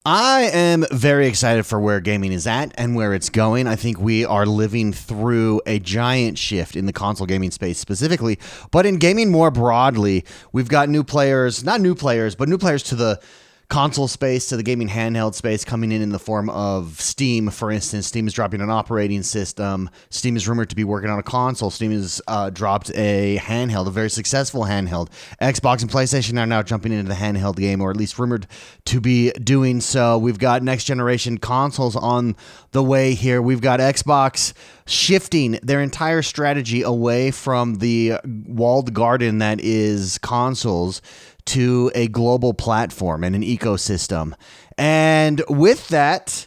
I am very excited for where gaming is at and where it's going. I think we are living through a giant shift in the console gaming space specifically, but in gaming more broadly. We've got new players, not new players, but new players to the console space, to the gaming handheld space, coming in the form of Steam. For instance, Steam is dropping an operating system. Steam is rumored to be working on a console. Steam has dropped a handheld, a very successful handheld. Xbox and PlayStation are now jumping into the handheld game, or at least rumored to be doing so. We've got next generation consoles on the way here. We've got Xbox shifting their entire strategy away from the walled garden that is consoles to a global platform and an ecosystem. And with that,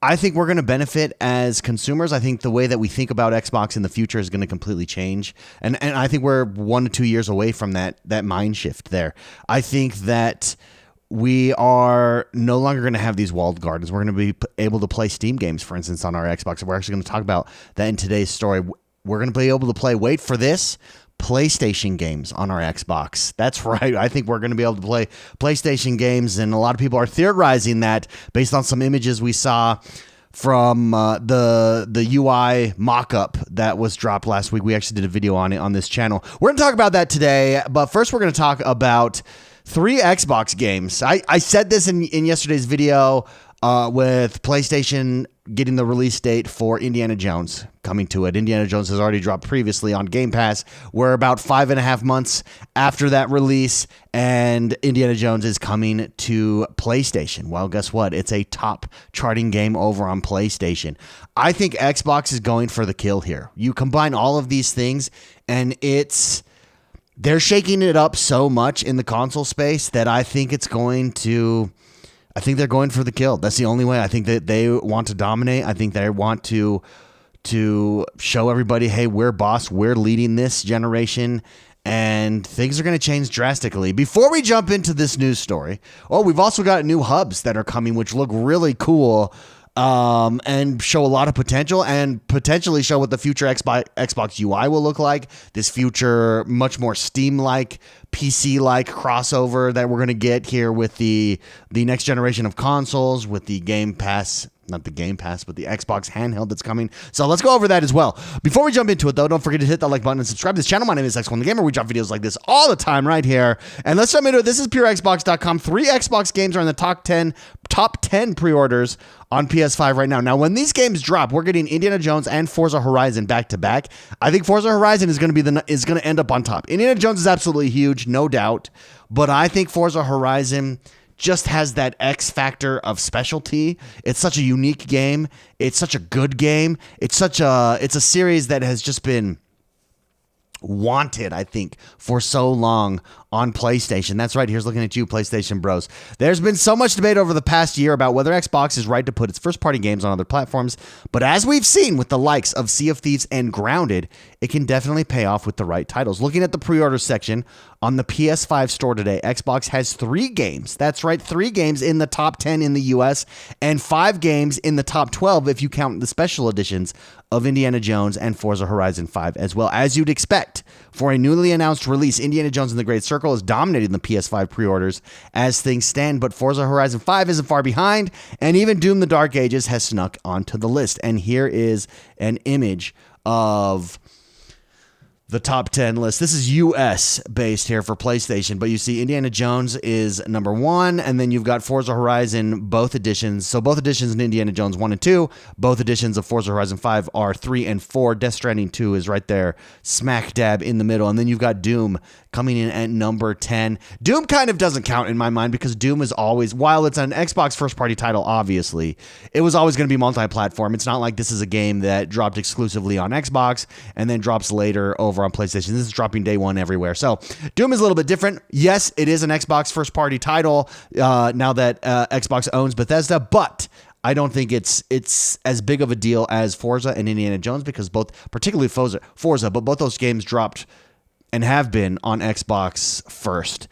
I think we're going to benefit as consumers. I think the way that we think about Xbox in the future is going to completely change. And I think we're 1 to 2 years away from that mind shift there. I think that we are no longer going to have these walled gardens. We're going to be able to play Steam games, for instance, on our Xbox. We're actually going to talk about that in today's story. We're going to be able to play, wait for this, PlayStation games on our Xbox. That's right. I think we're going to be able to play PlayStation games, and a lot of people are theorizing that based on some images we saw from the UI mock-up that was dropped last week. We actually did a video on it on this channel. We're going to talk about that today, but first we're going to talk about 3 Xbox games. I said this in yesterday's video with PlayStation getting the release date for Indiana Jones coming to it. Indiana Jones has already dropped previously on Game Pass. We're about 5.5 months after that release, and Indiana Jones is coming to PlayStation. Well, guess what? It's a top charting game over on PlayStation. I think Xbox is going for the kill here. You combine all of these things, and they're shaking it up so much in the console space that I think they're going for the kill. That's the only way. I think that they want to dominate. I think they want to show everybody, hey, we're boss. We're leading this generation, and things are going to change drastically. Before we jump into this news story, we've also got new hubs that are coming, which look really cool. And show a lot of potential, and potentially show what the future Xbox UI will look like. This future, much more Steam-like, PC-like crossover that we're going to get here with the next generation of consoles, with the Game Pass. Not the Game Pass, but the Xbox handheld that's coming. So let's go over that as well. Before we jump into it, though, don't forget to hit that like button and subscribe to this channel. My name is X1 the Gamer. We drop videos like this all the time right here. And let's jump into it. This is PureXbox.com. 3 Xbox games are in the top 10 pre-orders on PS5 right now. Now, when these games drop, we're getting Indiana Jones and Forza Horizon back to back. I think Forza Horizon is going to end up on top. Indiana Jones is absolutely huge, no doubt. But I think Forza Horizon just has that X factor of specialty. It's such a unique game. It's such a good game. It's a series that has just been wanted, I think, for so long on PlayStation. That's right. Here's looking at you, PlayStation bros. There's been so much debate over the past year about whether Xbox is right to put its first-party games on other platforms, but as we've seen with the likes of Sea of Thieves and Grounded, it can definitely pay off with the right titles. Looking at the pre-order section on the PS5 store today, Xbox has 3 games. That's right, 3 games in the top 10 in the US, and 5 games in the top 12 if you count the special editions of Indiana Jones and Forza Horizon 5 as well. As you'd expect for a newly announced release, Indiana Jones and the Great Circle is dominating the PS5 pre-orders as things stand, but Forza Horizon 5 isn't far behind, and even Doom the Dark Ages has snuck onto the list. And here is an image of the top 10 list. This is US based here for PlayStation, but you see Indiana Jones is number 1, and then you've got Forza Horizon, both editions. So both editions in Indiana Jones 1 and 2, both editions of Forza Horizon 5 are 3 and 4. Death Stranding 2 is right there, smack dab in the middle. And then you've got Doom coming in at number 10. Doom kind of doesn't count in my mind because Doom is always, while it's an Xbox first-party title, obviously, it was always going to be multi-platform. It's not like this is a game that dropped exclusively on Xbox and then drops later over on PlayStation. This is dropping day one everywhere. So Doom is a little bit different. Yes, it is an Xbox first-party title now that Xbox owns Bethesda, but I don't think it's as big of a deal as Forza and Indiana Jones because both, particularly Forza, but both those games dropped and have been on Xbox first.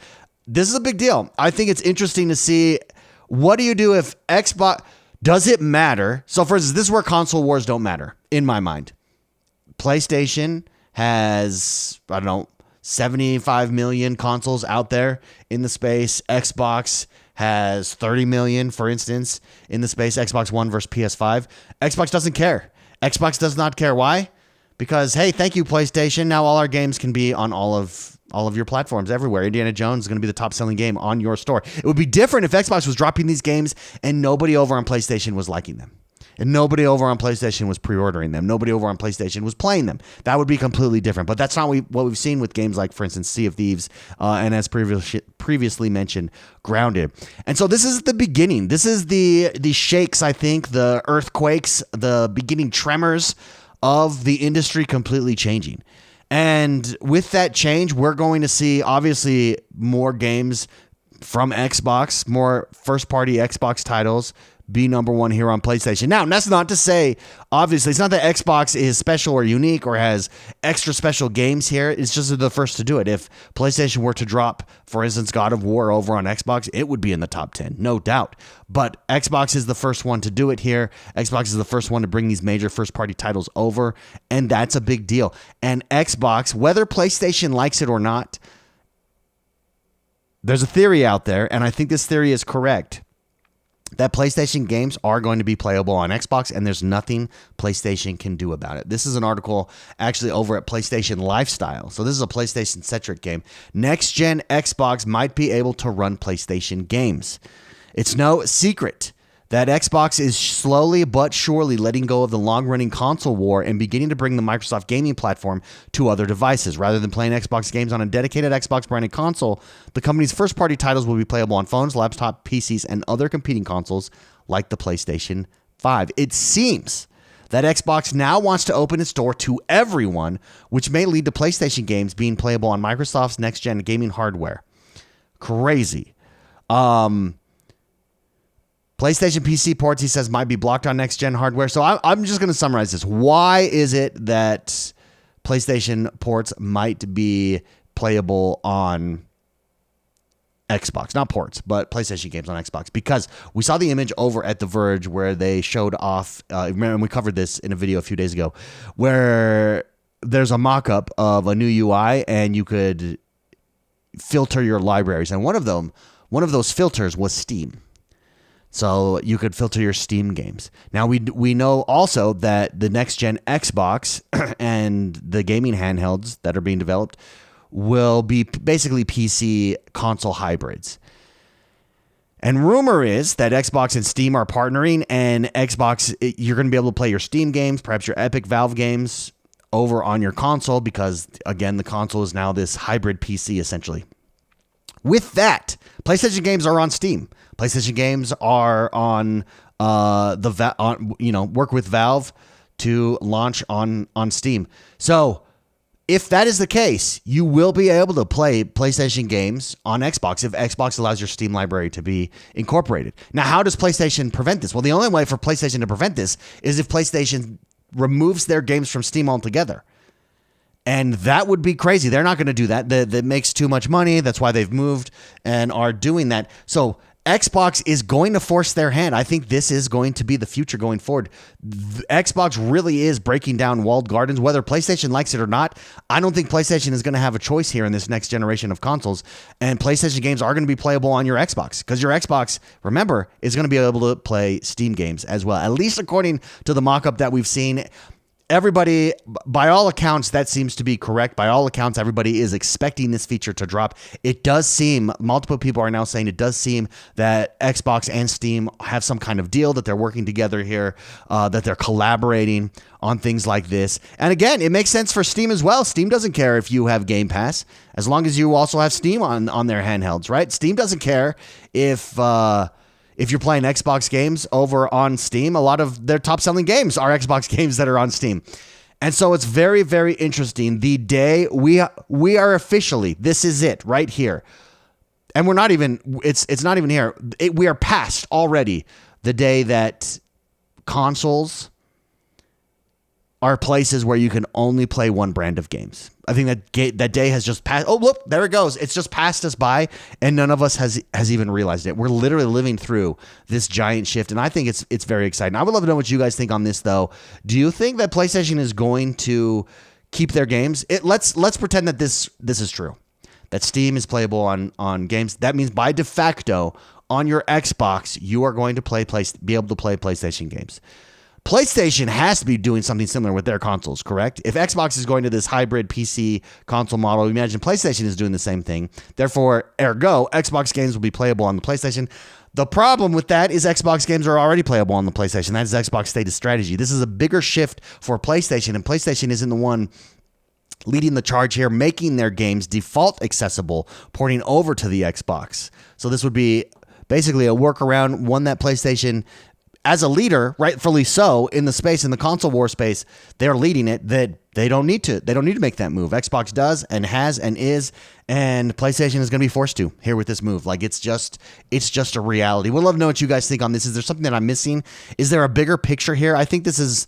This is a big deal. I think it's interesting to see, what do you do if Xbox, does it matter? So for instance, this is where console wars don't matter in my mind. PlayStation has, 75 million consoles out there in the space. Xbox has 30 million, for instance, in the space. Xbox One versus PS5. Xbox doesn't care. Xbox does not care. Why? Because, hey, thank you, PlayStation. Now all our games can be on all of your platforms everywhere. Indiana Jones is going to be the top-selling game on your store. It would be different if Xbox was dropping these games and nobody over on PlayStation was liking them. And nobody over on PlayStation was pre-ordering them. Nobody over on PlayStation was playing them. That would be completely different. But that's not what we've seen with games like, for instance, Sea of Thieves, and as previously mentioned, Grounded. And so this is the beginning. This is the shakes, I think, the earthquakes, the beginning tremors of the industry completely changing. And with that change, we're going to see, obviously, more games from Xbox, more first-party Xbox titles be number one here on PlayStation. Now, that's not to say, obviously, it's not that Xbox is special or unique or has extra special games here. It's just the first to do it. If PlayStation were to drop, for instance, God of War over on Xbox, it would be in the top 10, no doubt. But Xbox is the first one to do it here. Xbox is the first one to bring these major first-party titles over, and that's a big deal. And Xbox, whether PlayStation likes it or not, there's a theory out there, and I think this theory is correct, that PlayStation games are going to be playable on Xbox, and there's nothing PlayStation can do about it. This is an article actually over at PlayStation Lifestyle. So this is a PlayStation-centric game. Next-gen Xbox might be able to run PlayStation games. It's no secret that Xbox is slowly but surely letting go of the long-running console war and beginning to bring the Microsoft gaming platform to other devices. Rather than playing Xbox games on a dedicated Xbox-branded console, the company's first-party titles will be playable on phones, laptops, PCs, and other competing consoles like the PlayStation 5. It seems that Xbox now wants to open its door to everyone, which may lead to PlayStation games being playable on Microsoft's next-gen gaming hardware. Crazy. PlayStation PC ports, he says, might be blocked on next-gen hardware. So I'm just going to summarize this. Why is it that PlayStation ports might be playable on Xbox? Not ports, but PlayStation games on Xbox. Because we saw the image over at The Verge where they showed off, remember we covered this in a video a few days ago, where there's a mock-up of a new UI and you could filter your libraries. And one of those filters was Steam. So you could filter your Steam games. Now, we know also that the next-gen Xbox and the gaming handhelds that are being developed will be basically PC console hybrids. And rumor is that Xbox and Steam are partnering, and Xbox, you're going to be able to play your Steam games, perhaps your Epic Valve games, over on your console because, again, the console is now this hybrid PC, essentially. With that, PlayStation games are on Steam. PlayStation games are on work with Valve to launch on Steam. So if that is the case, you will be able to play PlayStation games on Xbox if Xbox allows your Steam library to be incorporated. Now, how does PlayStation prevent this? Well, the only way for PlayStation to prevent this is if PlayStation removes their games from Steam altogether. And that would be crazy. They're not going to do that. That makes too much money. That's why they've moved and are doing that. So Xbox is going to force their hand. I think this is going to be the future going forward. Xbox really is breaking down walled gardens, whether PlayStation likes it or not. I don't think PlayStation is going to have a choice here in this next generation of consoles. And PlayStation games are going to be playable on your Xbox because your Xbox, remember, is going to be able to play Steam games as well, at least according to the mock-up that we've seen. Everybody, by all accounts, that seems to be correct. By all accounts, everybody is expecting this feature to drop. It does seem, multiple people are now saying it does seem that Xbox and Steam have some kind of deal, that they're working together here, that they're collaborating on things like this. And again, it makes sense for Steam as well. Steam doesn't care if you have Game Pass, as long as you also have Steam on their handhelds, right? Steam doesn't care if you're playing Xbox games over on Steam. A lot of their top-selling games are Xbox games that are on Steam. And so it's very, very interesting. The day we are officially, this is it right here. And we're not even, it's not even here. We are past already the day that consoles are places where you can only play one brand of games. I think that day has just passed. Oh, look, there it goes. It's just passed us by, and none of us has even realized it. We're literally living through this giant shift, and I think it's very exciting. I would love to know what you guys think on this, though. Do you think that PlayStation is going to keep their games? Let's pretend that this is true, that Steam is playable on games. That means by de facto, on your Xbox, you are going to be able to play PlayStation games. PlayStation has to be doing something similar with their consoles, correct? If Xbox is going to this hybrid PC console model, imagine PlayStation is doing the same thing. Therefore, ergo, Xbox games will be playable on the PlayStation. The problem with that is Xbox games are already playable on the PlayStation. That is Xbox stated strategy. This is a bigger shift for PlayStation, and PlayStation isn't the one leading the charge here, making their games default accessible, porting over to the Xbox. So this would be basically a workaround, one that PlayStation, as a leader, rightfully so, in the space, in the console war space, they're leading it, that they don't need to. They don't need to make that move. Xbox does and has and is, and PlayStation is going to be forced to here with this move. Like, it's just a reality. We'd love to know what you guys think on this. Is there something that I'm missing? Is there a bigger picture here? I think this is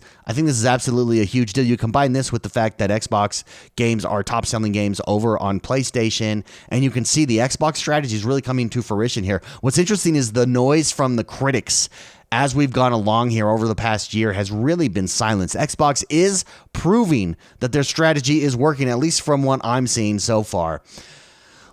absolutely a huge deal. You combine this with the fact that Xbox games are top selling games over on PlayStation, and you can see the Xbox strategy is really coming to fruition here. What's interesting is the noise from the critics as we've gone along here over the past year has really been silenced. Xbox is proving that their strategy is working, at least from what I'm seeing so far.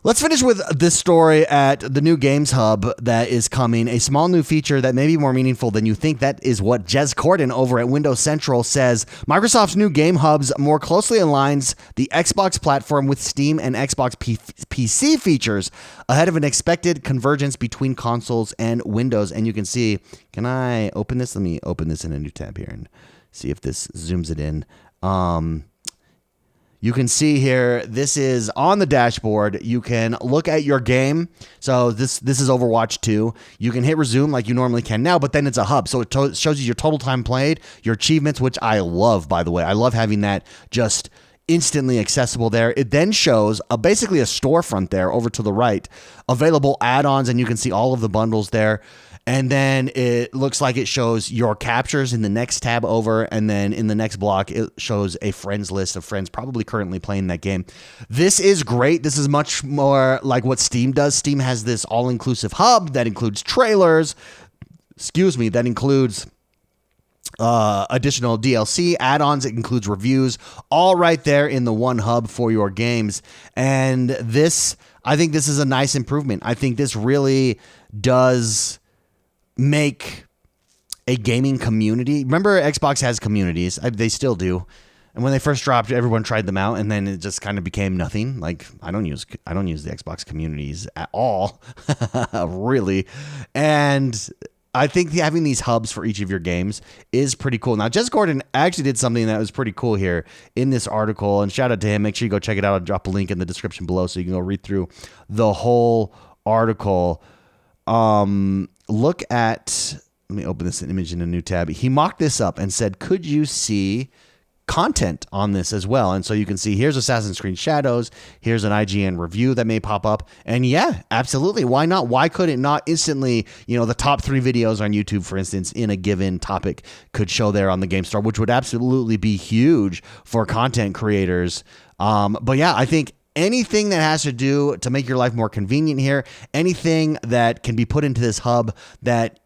Let's finish with this story at the new Games Hub that is coming. A small new feature that may be more meaningful than you think. That is what Jez Corden over at Windows Central says. Microsoft's new Game Hubs more closely aligns the Xbox platform with Steam and Xbox PC features ahead of an expected convergence between consoles and Windows. And you can see, can I open this? Let me open this in a new tab here and see if this zooms it in. You can see here, this is on the dashboard. You can look at your game. So this is Overwatch 2. You can hit resume like you normally can now, but then it's a hub. So it shows you your total time played, your achievements, which I love, by the way. I love having that just instantly accessible there. It then shows basically a storefront there over to the right, available add-ons, and you can see all of the bundles there. And then it looks like it shows your captures in the next tab over. And then in the next block, it shows a friends list of friends probably currently playing that game. This is great. This is much more like what Steam does. Steam has this all-inclusive hub that includes trailers, that includes additional DLC, add-ons. It includes reviews, all right there in the one hub for your games. And I think this is a nice improvement. I think this really does make a gaming community. Remember, Xbox has communities. They still do. And when they first dropped, everyone tried them out, and then it just kind of became nothing. Like, I don't use the Xbox communities at all, really. And I think having these hubs for each of your games is pretty cool. Now, Jez Corden actually did something that was pretty cool here in this article, and shout out to him. Make sure you go check it out. I'll drop a link in the description below so you can go read through the whole article. Look at, let me open this image in a new tab. He mocked this up and said, could you see content on this as well? And so you can see here's Assassin's Creed Shadows. Here's an IGN review that may pop up. And yeah, absolutely. Why not? Why could it not instantly, the top 3 videos on YouTube, for instance, in a given topic could show there on the Game Store, which would absolutely be huge for content creators. But yeah, I think anything that has to do to make your life more convenient here, anything that can be put into this hub that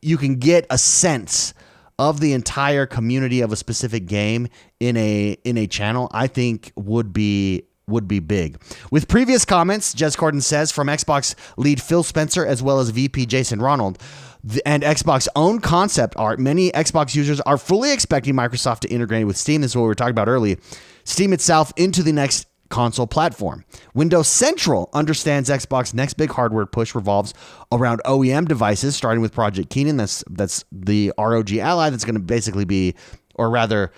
you can get a sense of the entire community of a specific game in a channel, I think would be big. With previous comments, Jez Corden says, from Xbox lead Phil Spencer as well as VP Jason Ronald, and Xbox own concept art, many Xbox users are fully expecting Microsoft to integrate with Steam. This is what we were talking about earlier. Steam itself into the next console platform. Windows Central understands Xbox's next big hardware push revolves around OEM devices, starting with Project Keenan. That's the ROG Ally. That's going to basically be, or rather,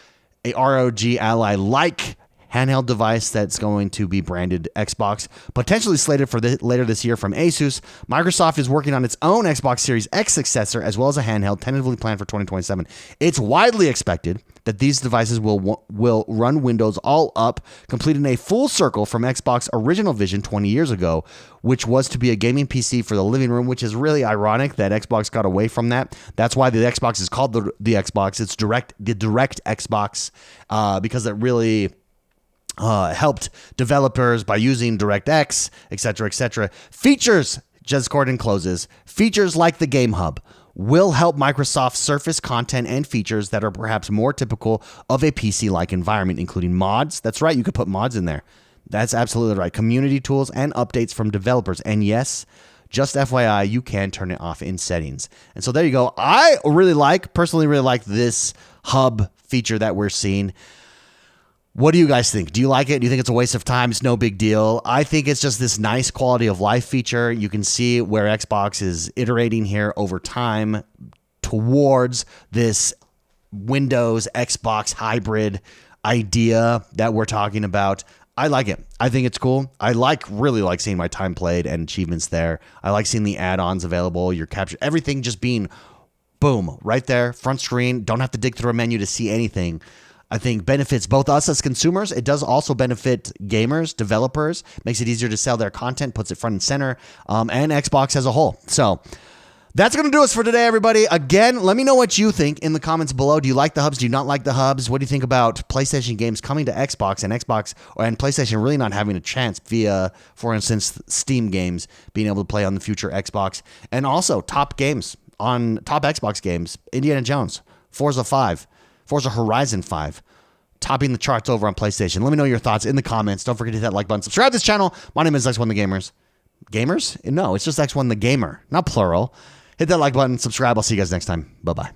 a ROG Ally-like handheld device that's going to be branded Xbox, potentially slated for later this year from Asus. Microsoft is working on its own Xbox Series X successor, as well as a handheld, tentatively planned for 2027. It's widely expected that these devices will run Windows all up, completing a full circle from Xbox's original vision 20 years ago, which was to be a gaming PC for the living room, which is really ironic that Xbox got away from that. That's why the Xbox is called the Xbox. It's the direct Xbox, because it really helped developers by using DirectX, etc., etc. Features, Jez Corden closes, features like the Game Hub will help Microsoft surface content and features that are perhaps more typical of a PC-like environment, including mods. That's right, you could put mods in there. That's absolutely right. Community tools and updates from developers. And yes, just FYI, you can turn it off in settings. And so there you go. I personally really like this hub feature that we're seeing. What do you guys think? Do you like it? Do you think it's a waste of time? It's no big deal. I think it's just this nice quality of life feature. You can see where Xbox is iterating here over time towards this Windows Xbox hybrid idea that we're talking about. I like it. I think it's cool. I really like seeing my time played and achievements there. I like seeing the add-ons available. Your capture, everything just being boom, right there, front screen. Don't have to dig through a menu to see anything. I think benefits both us as consumers. It does also benefit gamers, developers, makes it easier to sell their content, puts it front and center, and Xbox as a whole. So that's going to do us for today, everybody. Again, let me know what you think in the comments below. Do you like the hubs? Do you not like the hubs? What do you think about PlayStation games coming to Xbox and PlayStation really not having a chance via, for instance, Steam games being able to play on the future Xbox? And also top Xbox games, Indiana Jones, Forza Horizon 5, topping the charts over on PlayStation. Let me know your thoughts in the comments. Don't forget to hit that like button. Subscribe to this channel. My name is X1 the Gamers. Gamers? No, it's just X1 the Gamer, not plural. Hit that like button. Subscribe. I'll see you guys next time. Bye-bye.